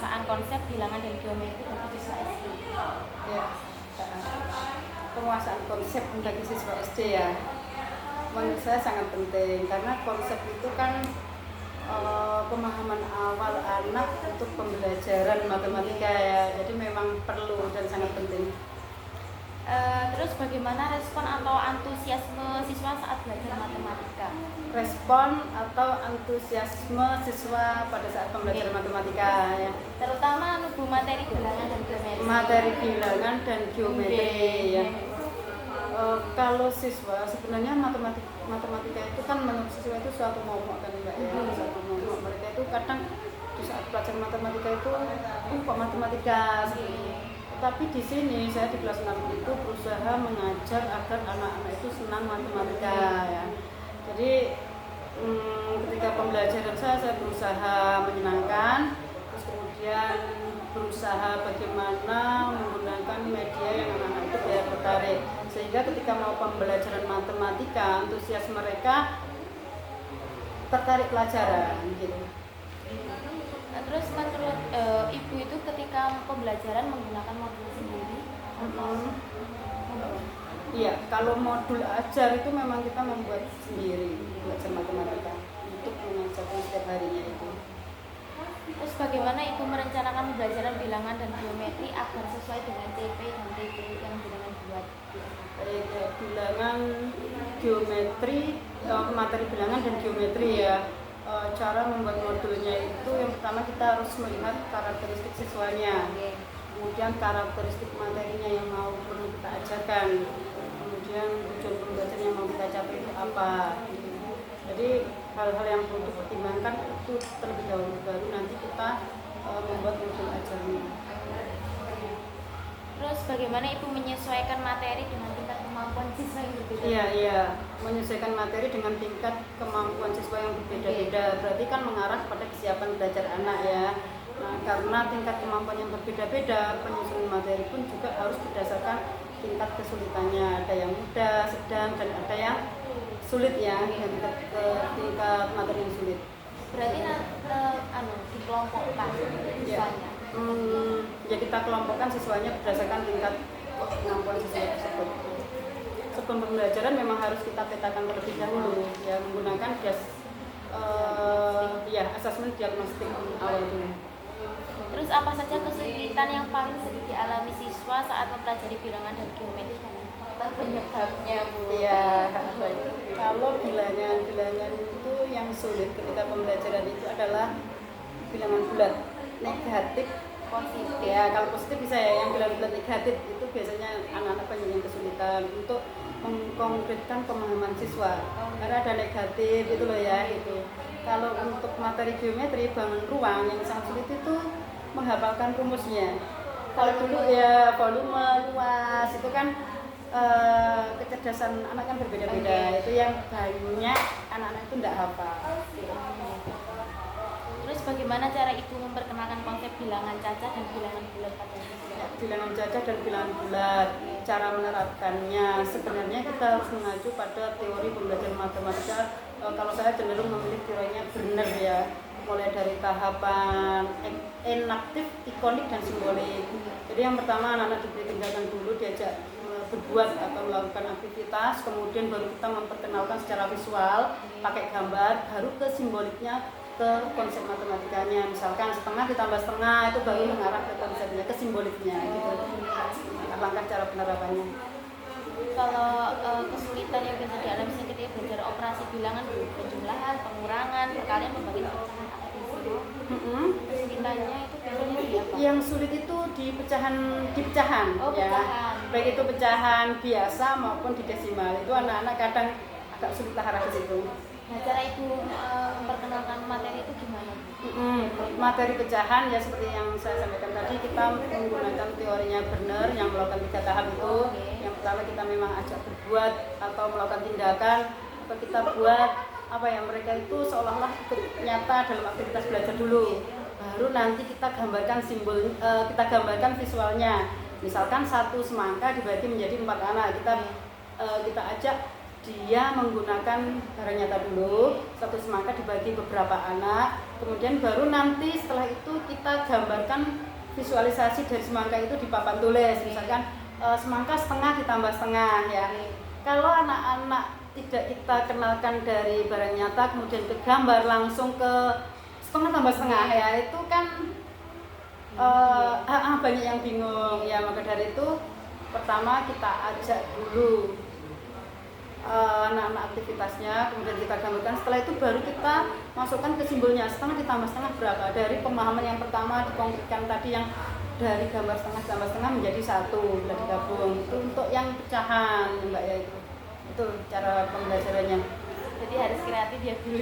penguasaan konsep bilangan dan geometri bagi siswa SD. Ya, penguasaan konsep bagi siswa SD ya, menurut saya sangat penting karena konsep itu kan pemahaman awal anak untuk pembelajaran matematika ya, jadi memang perlu dan sangat penting. Terus bagaimana respon atau antusiasme siswa saat belajar matematika? Respon atau antusiasme siswa pada saat pembelajaran matematika ya. Terutama Bu materi bilangan dan geometri. Materi bilangan dan geometri ya. Kalau siswa sebenarnya matematika itu kan menurut siswa itu suatu momok kan Mbak ya, suatu momok. Mereka itu kadang di saat pelajaran matematika itu kok matematika seperti. Tapi di sini saya di kelas 6 itu berusaha mengajar agar anak-anak itu senang matematika ya. Jadi ketika pembelajaran saya berusaha menyenangkan, terus kemudian berusaha bagaimana menggunakan media yang anak-anak itu biar tertarik, sehingga ketika mau pembelajaran matematika antusias mereka tertarik pelajaran gitu. Terus menurut Ibu itu ketika pembelajaran menggunakan modul sendiri Iya, kalau modul ajar itu memang kita membuat sendiri belajar matematika untuk mengajarkan setiap harinya itu. Terus bagaimana Ibu merencanakan pembelajaran bilangan dan geometri agar sesuai dengan TP dan TP yang bilangan buat? Bilangan geometri, materi bilangan dan geometri ya. Cara membuat modulnya itu yang pertama kita harus melihat karakteristik siswanya, kemudian karakteristik materinya yang mau perlu kita ajarkan, kemudian tujuan pembelajaran yang mau kita capai itu apa. Jadi hal-hal yang perlu dipertimbangkan itu terlebih dahulu, baru nanti kita membuat modul ajarnya. Terus bagaimana Ibu menyesuaikan materi dengan tingkat kemampuan siswa yang berbeda? Iya, menyesuaikan materi dengan tingkat kemampuan siswa yang berbeda-beda. Berarti kan mengarah pada kesiapan belajar anak ya. Nah, karena tingkat kemampuan yang berbeda-beda, penyusunan materi pun juga harus berdasarkan tingkat kesulitannya. Ada yang mudah, sedang, dan ada yang sulit ya, tingkat materi yang sulit. Berarti dikelompokkan siswanya. Ya kita kelompokkan siswanya berdasarkan tingkat kemampuan siswa tersebut. Sebelum pembelajaran memang harus kita petakan terlebih dahulu ya, menggunakan asesmen diagnostik awal dulu. Terus apa saja kesulitan yang paling sering dialami siswa saat mempelajari bilangan dan geometri dan penyebabnya Bu? Iya, kalau bilangan itu yang sulit ketika pembelajaran itu adalah bilangan bulat, negatif, positif. Ya, kalau positif bisa ya, yang bilangan bulat negatif itu biasanya anak-anak banyak yang kesulitan untuk mengkonkretkan pemahaman siswa. Karena ada negatif itu loh ya, itu. Kalau untuk materi geometri bangun ruang yang sangat sulit itu menghafalkan rumusnya. Kalau dulu ya volume, luas itu kan kecerdasan anak kan berbeda-beda. Itu yang banyak anak-anak itu tidak hafal. Terus bagaimana cara Ibu memperkenalkan konsep bilangan cacah dan bilangan bulat pada siswa? Ya, bilangan cacah dan bilangan bulat, cara menerapkannya sebenarnya kita harus mengacu pada teori pembelajaran matematika. Kalau saya cenderung memilih teorinya Brenner ya, mulai dari tahapan enaktif, ikonik, dan simbolik. Jadi yang pertama anak-anak diberi tindakan dulu, diajak berbuat atau melakukan aktivitas, kemudian baru kita memperkenalkan secara visual pakai gambar, baru ke simboliknya, ke konsep matematikanya. Misalkan setengah ditambah setengah itu baru mengarah ke konsepnya, ke simboliknya gitu. Langkah cara penerapannya. Kalau kesulitan yang biasa dialami ketika belajar operasi bilangan, penjumlahan, pengurangan, perkalian, pembagian, pecahan, kesulitannya itu biasanya di apa? Yang sulit itu di pecahan Oh, ya. pecahan. Baik itu pecahan biasa maupun di desimal. Itu anak-anak kadang agak sulit arah ke situ. Nah, cara Ibu memperkenalkan materi itu gimana? Materi pecahan ya seperti yang saya sampaikan tadi, kita menggunakan teorinya Brenner yang melakukan 3 tahap itu. Yang pertama kita memang ajak berbuat atau melakukan tindakan, atau kita buat mereka itu seolah-olah ikut nyata dalam aktivitas belajar dulu. Baru nanti kita gambarkan kita gambarkan visualnya. Misalkan 1 semangka dibagi menjadi 4 anak, kita ajak dia menggunakan barang nyata dulu, satu semangka dibagi beberapa anak, kemudian baru nanti setelah itu kita gambarkan visualisasi dari semangka itu di papan tulis, misalkan semangka setengah ditambah setengah ya. Kalau anak-anak tidak kita kenalkan dari barang nyata kemudian ke gambar langsung ke setengah tambah setengah ya, itu kan banyak yang bingung ya. Maka dari itu pertama kita ajak dulu anak-anak aktivitasnya, kemudian kita gambarkan, setelah itu baru kita masukkan ke simbolnya, setengah ditambah setengah berapa, dari pemahaman yang pertama dikonkretkan tadi yang dari gambar setengah tambah setengah menjadi satu, bila digabung. Itu untuk yang pecahan Mbak ya, itu cara pembelajarannya. Jadi harus kreatif ya dulu.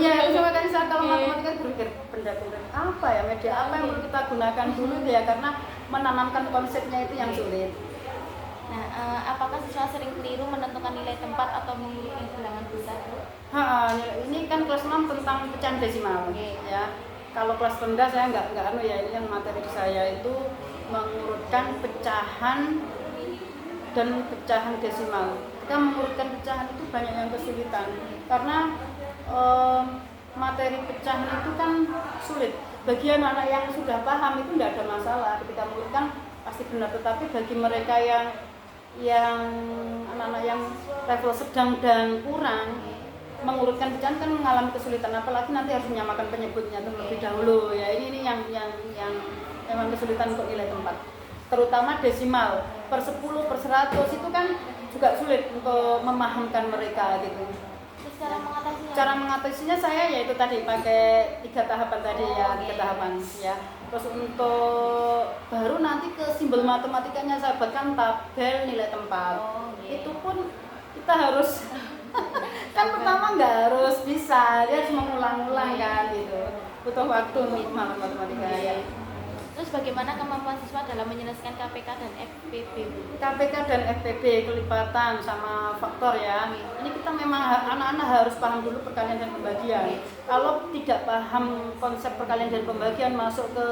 Iya, coba kan saya kalau matematika berpikir benda-benda apa ya, media apa yang perlu kita gunakan dulu ya, karena menanamkan konsepnya itu yang sulit. Nah, apakah siswa sering keliru menentukan nilai tempat atau mengurutkan bilangan besar? Ini kan kelas 6 tentang pecahan desimal ya. Kalau kelas rendah saya nggak ya, ini yang materi saya itu mengurutkan pecahan dan pecahan desimal. Kita mengurutkan pecahan itu banyak yang kesulitan karena materi pecahan itu kan sulit. Bagi anak-anak yang sudah paham itu tidak ada masalah, ketika mengurutkan pasti benar, tetapi bagi mereka yang anak-anak yang level sedang dan kurang, mengurutkan pecahan kan mengalami kesulitan, apalagi nanti harus menyamakan penyebutnya terlebih dahulu ya. Ini yang memang kesulitan untuk nilai tempat, terutama desimal per 10 per 100 itu kan juga sulit untuk memahamkan mereka gitu. Terus Cara mengatasinya saya yaitu tadi pakai 3 tahapan tadi ya, 3 tahapan ya. Terus untuk baru nanti ke simbol matematikanya saya buatkan tabel nilai tempat. Itu pun kita harus kan pertama nggak harus bisa, dia harus mengulang-ulang kan gitu. Butuh waktu untuk memahami matematika ya. Terus bagaimana kemampuan siswa dalam menyelesaikan KPK dan FPB? KPK dan FPB kelipatan sama faktor ya. Ini kita memang anak-anak harus paham dulu perkalian dan pembagian. Kalau tidak paham konsep perkalian dan pembagian masuk ke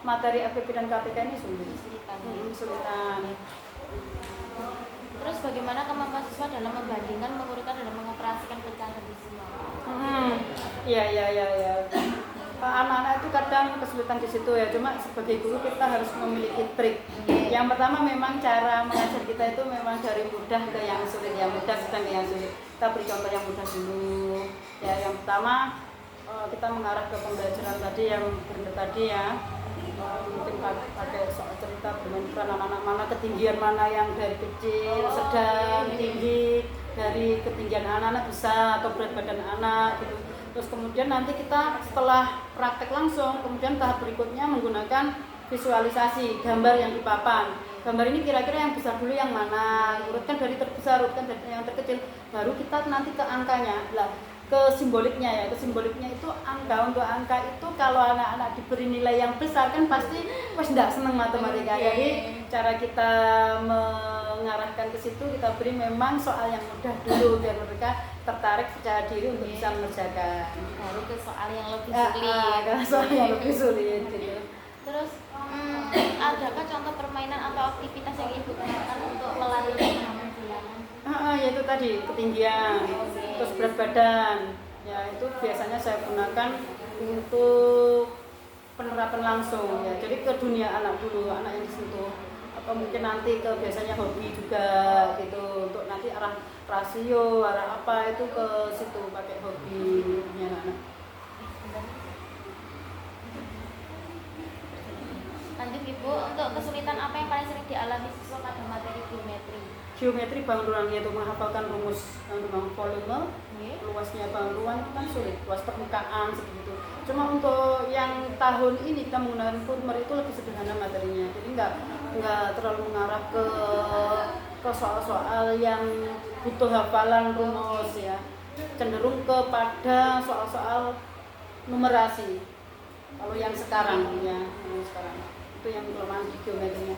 materi FPB dan KPK ini sulit. Kesulitan. Terus bagaimana kemampuan siswa dalam membandingkan, mengurutkan dan mengoperasikan pecahan desimal? Iya. Anak-anak itu kadang kesulitan di situ ya, cuma sebagai guru kita harus memiliki trik. Yang pertama memang cara mengajar kita itu memang dari mudah ke yang sulit, yang mudah sedang ke yang sulit. Kita beri contoh yang mudah dulu. Ya, yang pertama kita mengarah ke pembelajaran tadi yang benar tadi ya. Mungkin pakai soal cerita bermain peran anak-anak, mana ketinggian mana yang dari kecil, sedang, tinggi, dari ketinggian anak-anak besar atau berat badan anak gitu. Terus kemudian nanti kita setelah praktek langsung, kemudian tahap berikutnya menggunakan visualisasi gambar yang di papan. Gambar ini kira-kira yang besar dulu yang mana, urutkan dari terbesar, urutkan dari yang terkecil, baru kita nanti ke angkanya. Lah, ke simboliknya ya, ke simboliknya itu angka. Untuk angka itu kalau anak-anak diberi nilai yang besar kan pasti tidak senang matematika. Jadi cara kita mengarahkan ke situ, kita beri memang soal yang mudah dulu biar mereka tertarik percaya diri untuk bisa mengerjakan. Baru ke soal yang lebih sulit. Soal yang lebih sulit gitu. Terus adakah contoh permainan atau aktivitas yang ibu gunakan untuk melatih pemahaman bilangan? Yaitu tadi ketinggian, terus berat badan. Ya itu biasanya saya gunakan untuk penerapan langsung ya. Jadi ke dunia anak dulu, anak yang disentuh. Atau mungkin nanti ke biasanya hobi juga gitu, untuk nanti arah rasio, arah apa itu ke situ pakai hobinya anak. Lanjut Ibu, untuk kesulitan apa yang paling sering dialami siswa pada materi geometri? Geometri bangun ruang, yaitu menghafalkan rumus volume, luasnya bangun ruang itu kan sulit, luas permukaan seperti itu. Cuma untuk yang tahun ini kita menggunakan Former itu lebih sederhana materinya, jadi nggak terlalu mengarah ke soal-soal yang butuh hafalan rumus ya, cenderung kepada soal-soal numerasi. Kalau yang sekarang ya, itu yang kelemahan di geometrinya.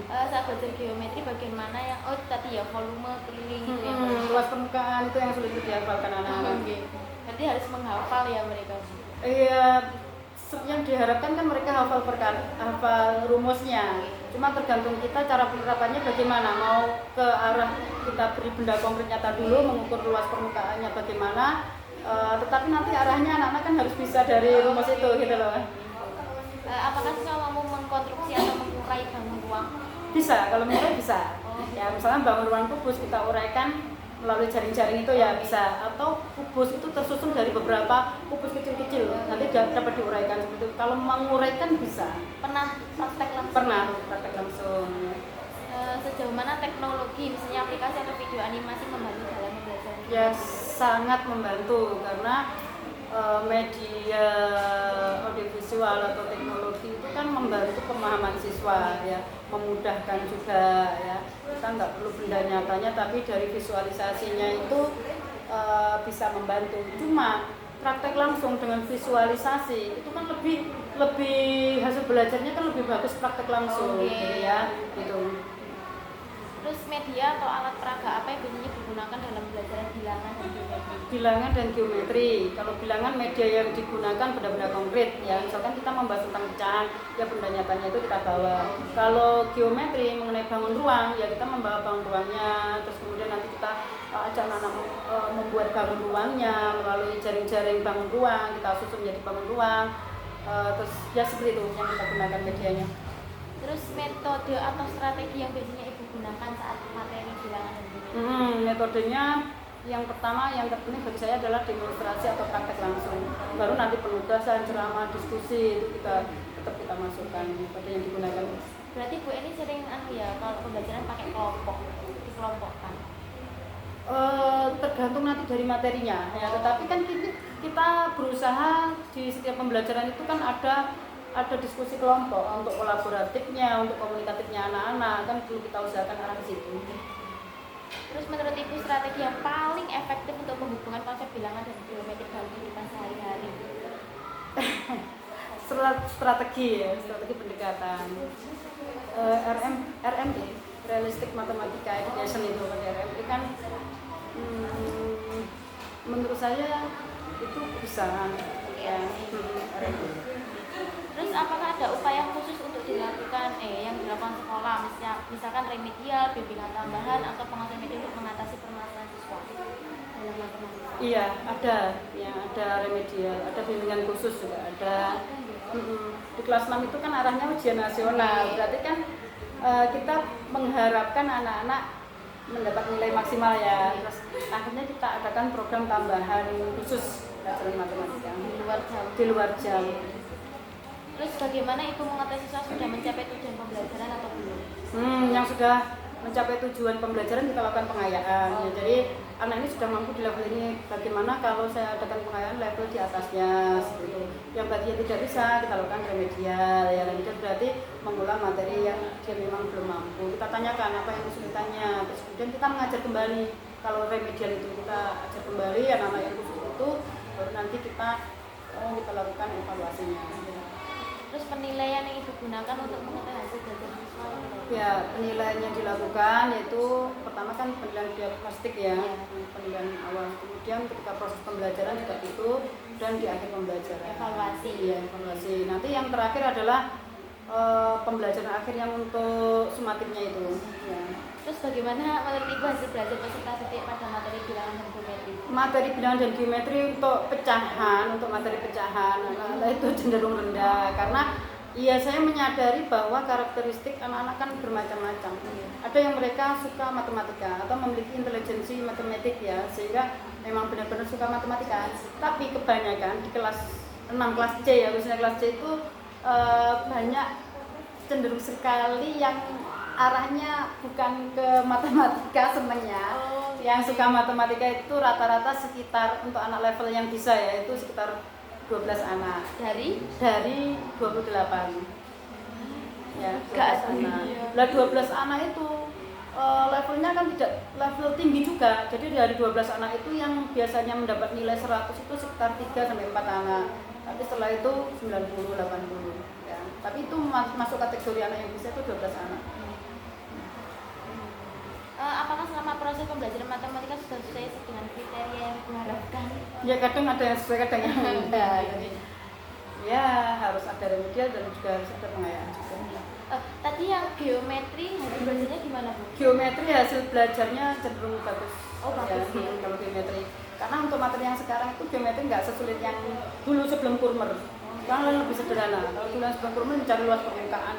Saat belajar geometri bagaimana yang tadi ya volume, keliling gitu ya. Luas permukaan itu yang sulit dihafalkan anak-anak. Berarti harus menghafal ya mereka. Iya, yang diharapkan kan mereka hafal rumusnya. Cuma tergantung kita cara penerapannya bagaimana. Mau ke arah kita beri benda konkret nyata dulu, mengukur luas permukaannya bagaimana. Tetapi nanti arahnya anak-anak kan harus bisa dari rumus itu gitu loh. Apakah siswa mampu mengkonstruksi atau mengurai bangun ruang? Bisa, kalau mengurai bisa. Ya misalnya bangun ruang kubus kita uraikan melalui jaring-jaring itu ya bisa, atau kubus itu tersusun dari beberapa kubus kecil-kecil nanti dapat diuraikan seperti itu. Kalau menguraikan bisa. Pernah praktek langsung? Pernah praktek langsung. Sejauh mana teknologi misalnya aplikasi atau video animasi membantu dalam belajar? Ya sangat membantu karena media audiovisual atau teknologi itu kan membantu pemahaman siswa ya, memudahkan juga ya. Kita nggak perlu benda nyatanya tapi dari visualisasinya itu bisa membantu. Cuma praktek langsung dengan visualisasi itu kan lebih hasil belajarnya kan lebih bagus praktek langsung gitu ya gitu. Terus media atau alat peraga apa yang biasanya digunakan dalam pembelajaran bilangan dan geometri? Bilangan dan geometri. Kalau bilangan media yang digunakan benda-benda konkret ya, misalkan kita membahas tentang pecahan, ya benda nyatanya itu kita bawa. Kalau geometri mengenai bangun ruang, ya kita membawa bangun ruangnya, terus kemudian nanti kita ajak anak-anak membuat bangun ruangnya melalui jaring-jaring bangun ruang, kita susun menjadi bangun ruang. Terus ya seperti itu yang kita gunakan medianya. Terus metode atau strategi yang biasanya Ibu gunakan saat materi bilangan dan geometri? Metodenya yang pertama, yang terpenting bagi saya adalah demonstrasi atau praktek langsung. Baru nanti penugasan, ceramah, diskusi itu kita tetap kita masukkan metode yang digunakan. Berarti Bu ini sering ya kalau pembelajaran pakai kelompok, dikelompokkan. Tergantung nanti dari materinya ya. Tetapi kan kita berusaha di setiap pembelajaran itu kan ada diskusi kelompok untuk kolaboratifnya, untuk komunikatifnya anak-anak kan perlu kita usahakan arah ke situ. Terus menurut Ibu strategi yang paling efektif untuk menghubungkan konsep bilangan dan geometri dalam kehidupan sehari-hari? Strategi pendekatan. RME, Realistic Mathematical Education itu RME kan menurut saya itu bisa ya. Terus apakah ada upaya khusus untuk dilakukan yang dilakukan sekolah, misalkan remedial, bimbingan tambahan atau pengasuhan media untuk mengatasi permasalahan siswa dalam matematika? Iya, ada remedial, ada bimbingan khusus juga ada. Di kelas 6 itu kan arahnya ujian nasional, berarti kan kita mengharapkan anak-anak mendapat nilai maksimal ya. Terus akhirnya kita adakan program tambahan khusus pelajaran matematika di luar jam. Terus bagaimana Ibu mengetahui siswa sudah mencapai tujuan pembelajaran atau belum? Yang sudah mencapai tujuan pembelajaran kita lakukan pengayaan. Ya, jadi anak ini sudah mampu di level ini. Bagaimana kalau saya adakan pengayaan level di atasnya seperti itu. Yang bagi yang tidak bisa kita lakukan remedial. Ya, remedial berarti mengulang materi yang dia memang belum mampu. Kita tanyakan apa yang kesulitannya. Terus kemudian kita mengajar kembali. Kalau remedial itu kita ajar kembali anak-anak yang khusus itu, baru nanti kita lakukan evaluasinya. Terus penilaian yang Ibu gunakan untuk mengetahui hasil belajar siswa? Ya, penilaian yang dilakukan yaitu pertama kan penilaian diagnostik ya, penilaian awal. Kemudian ketika proses pembelajaran juga itu dan di akhir pembelajaran. Evaluasi. Iya, evaluasi. Nanti yang terakhir adalah pembelajaran akhir yang untuk sumatifnya itu. Ya. Terus bagaimana menurut Ibu hasil belajar peserta didik pada materi bilangan dan geometri? Materi bilangan dan geometri untuk materi pecahan itu cenderung rendah karena saya menyadari bahwa karakteristik anak-anak kan bermacam-macam. Ada yang mereka suka matematika atau memiliki intelijensi matematik ya, sehingga memang benar-benar suka matematika. Tapi kebanyakan di kelas 6 kelas C ya, khususnya kelas C itu banyak cenderung sekali yang arahnya bukan ke matematika senengnya. Yang suka matematika itu rata-rata sekitar untuk anak level yang bisa ya itu sekitar 12 anak dari 28 ya 12 anak. Lah 12 anak itu levelnya kan tidak level tinggi juga. Jadi dari 12 anak itu yang biasanya mendapat nilai 100 itu sekitar 3 sampai 4 anak. Tapi setelah itu 90 80 ya. Tapi itu masuk kategori anak yang bisa itu 12 anak. Apakah selama proses pembelajaran matematika sudah sesuai dengan kriteria yang diharapkan? Ya kadang ada yang sesuai, kadang yang enggak. Jadi ya harus ada remedial dan juga harus ada pengayaan juga. Tadi yang geometri hasil belajarnya gimana Bu? Geometri hasil belajarnya cenderung bagus. Oh, bagus ya. Kalau geometri. Karena untuk materi yang sekarang itu geometri nggak sesulit yang dulu sebelum Kurmer. Sekarang lebih sederhana. Kalau dulu sebelum Kurmer mencari luas permukaan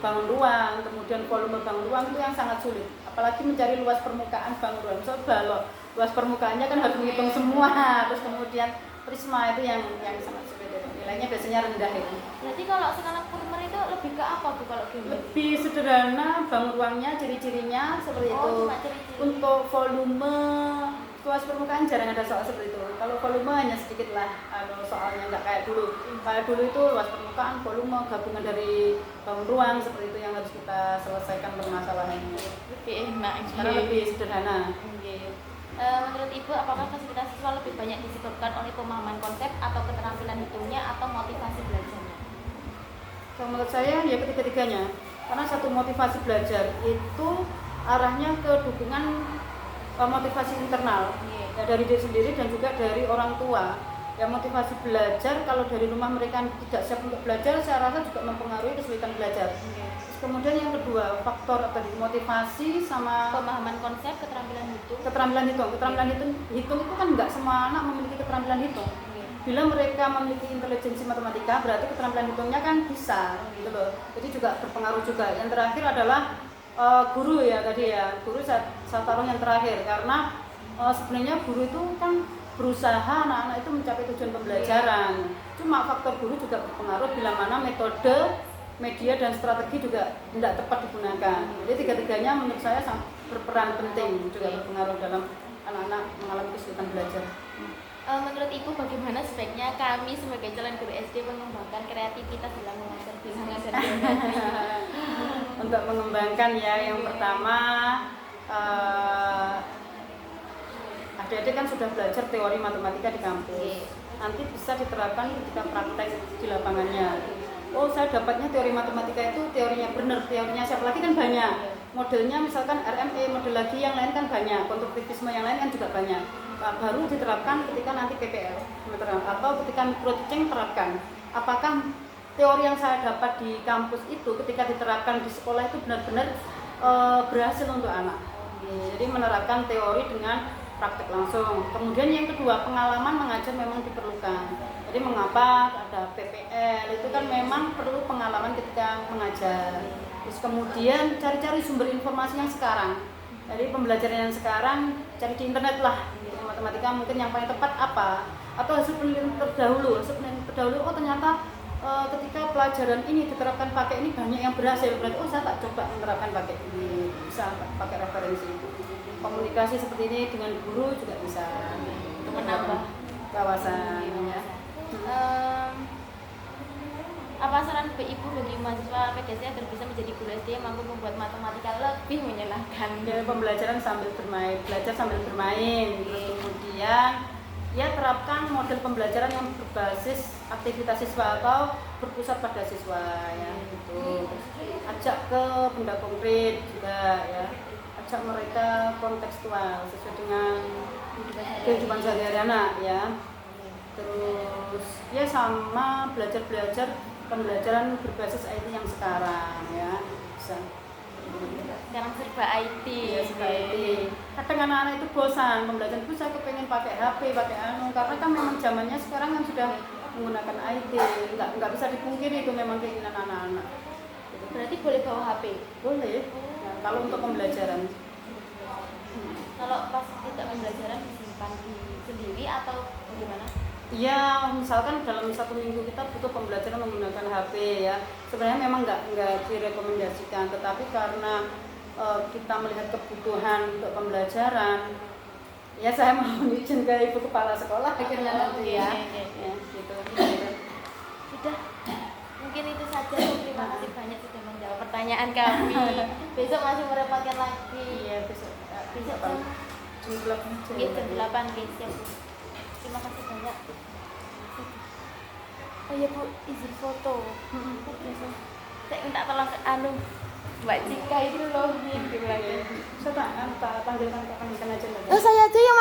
bangun ruang, kemudian volume bangun ruang itu yang sangat sulit. Apalagi mencari luas permukaan bangun ruang. So, kalau luas permukaannya kan harus menghitung semua, terus kemudian prisma itu yang sangat sulit. Nilainya biasanya rendah itu. Berarti kalau sekarang Kurmer itu lebih ke apa Bu kalau geometri? Lebih sederhana bangun ruangnya, ciri-cirinya seperti itu. Cuma ciri-ciri. Untuk volume luas permukaan jarang ada soal seperti itu. Kalau volume hanya sedikit lah, soalnya nggak kayak dulu. Kayak dulu itu luas permukaan, volume, gabungan dari bangun ruang seperti itu yang harus kita selesaikan permasalahannya. Lebih enak. Sekarang lebih sederhana. Menurut Ibu, apakah fasilitas siswa lebih banyak disebabkan oleh pemahaman konsep atau keterampilan hitungnya atau motivasi belajarnya? Kalau menurut saya ya ketiga-tiganya. Karena satu motivasi belajar itu arahnya ke dukungan motivasi internal ya, dari diri sendiri dan juga dari orang tua. Ya motivasi belajar kalau dari rumah mereka tidak siap untuk belajar, saya rasa juga mempengaruhi kesulitan belajar. Kemudian yang kedua, faktor tadi motivasi sama Pemahaman konsep, keterampilan hitung. keterampilan hitung itu kan nggak semua anak memiliki keterampilan hitung. Bila mereka memiliki intelijensi matematika, berarti keterampilan hitungnya kan bisa, gitu loh. Jadi juga berpengaruh juga. Yang terakhir adalah guru ya tadi ya. Guru saya taruh yang terakhir karena sebenarnya guru itu kan berusaha anak-anak itu mencapai tujuan pembelajaran. Cuma faktor guru juga berpengaruh bila mana metode, media dan strategi juga tidak tepat digunakan. Jadi tiga-tiganya menurut saya sangat berperan penting juga berpengaruh dalam anak-anak mengalami kesulitan belajar. Menurut Ibu, bagaimana sebaiknya kami sebagai calon guru SD mengembangkan kreativitas dalam mengajar bilangan dan geometri? Untuk mengembangkan ya, yang pertama adik-adik kan sudah belajar teori matematika di kampus. Nanti bisa diterapkan ketika praktek di lapangannya. Oh, saya dapatnya teori matematika itu teorinya benar, teorinya siapa lagi kan banyak. Modelnya misalkan RME, model lagi yang lain kan banyak, konstruktivisme yang lain kan juga banyak. Baru diterapkan ketika nanti PPL atau ketika mikro teaching terapkan. Apakah teori yang saya dapat di kampus itu ketika diterapkan di sekolah itu benar-benar berhasil untuk anak. Jadi menerapkan teori dengan praktek langsung. Kemudian yang kedua, pengalaman mengajar memang diperlukan. Jadi mengapa ada PPL itu kan memang perlu pengalaman ketika mengajar. Terus kemudian cari-cari sumber informasi yang sekarang. Jadi pembelajaran yang sekarang cari di internet lah. Matematika mungkin yang paling tepat apa? Atau hasil penelitian terdahulu. Oh ternyata ketika pelajaran ini diterapkan pakai ini banyak yang berhasil. Berarti oh saya tak coba menerapkan pakai ini. Bisa pakai referensi. Komunikasi seperti ini dengan guru juga bisa. Untuk menambah wawasan ya. Apa saran Ibu bagi mahasiswa PGSD agar bisa menjadi guru SD yang mampu membuat matematika lebih menyenangkan? Ya, pembelajaran sambil bermain, belajar sambil bermain. Terus kemudian ya terapkan model pembelajaran yang berbasis aktivitas siswa atau berpusat pada siswa ya. Gitu. Ajak ke benda konkret juga ya. Ajak mereka kontekstual sesuai dengan kehidupan sehari-hari anak ya. Terus ya sama belajar pembelajaran berbasis IT yang sekarang ya bisa. Sekarang serba IT. Ya, serba IT. Kadang anak-anak itu bosan pembelajaran itu saya kepengen pakai HP, pakai karena kan memang zamannya sekarang kan sudah menggunakan IT. Nggak bisa dipungkiri itu memang keinginan anak-anak. Berarti boleh bawa HP? Boleh. Nah, kalau untuk pembelajaran. Kalau pas tidak pembelajaran disimpan sendiri atau bagaimana? Ya, misalkan dalam 1 minggu kita butuh pembelajaran menggunakan HP ya. Sebenarnya memang nggak direkomendasikan, tetapi karena kita melihat kebutuhan untuk pembelajaran, ya saya mau izin ke ibu kepala sekolah akhirnya nanti ya. Ya, gitu. Sudah, mungkin itu saja. Terima kasih banyak sudah menjawab pertanyaan kami. Besok masih merepotkan lagi. Iya, besok jam 8. Jam 8 siap. Terima kasih banyak. Oh iya Bu, izin foto. Saya minta tolong ke Mbak Cika itu loh, gitu lagi. Saya tak panggilkan aja. Oh saya aja yang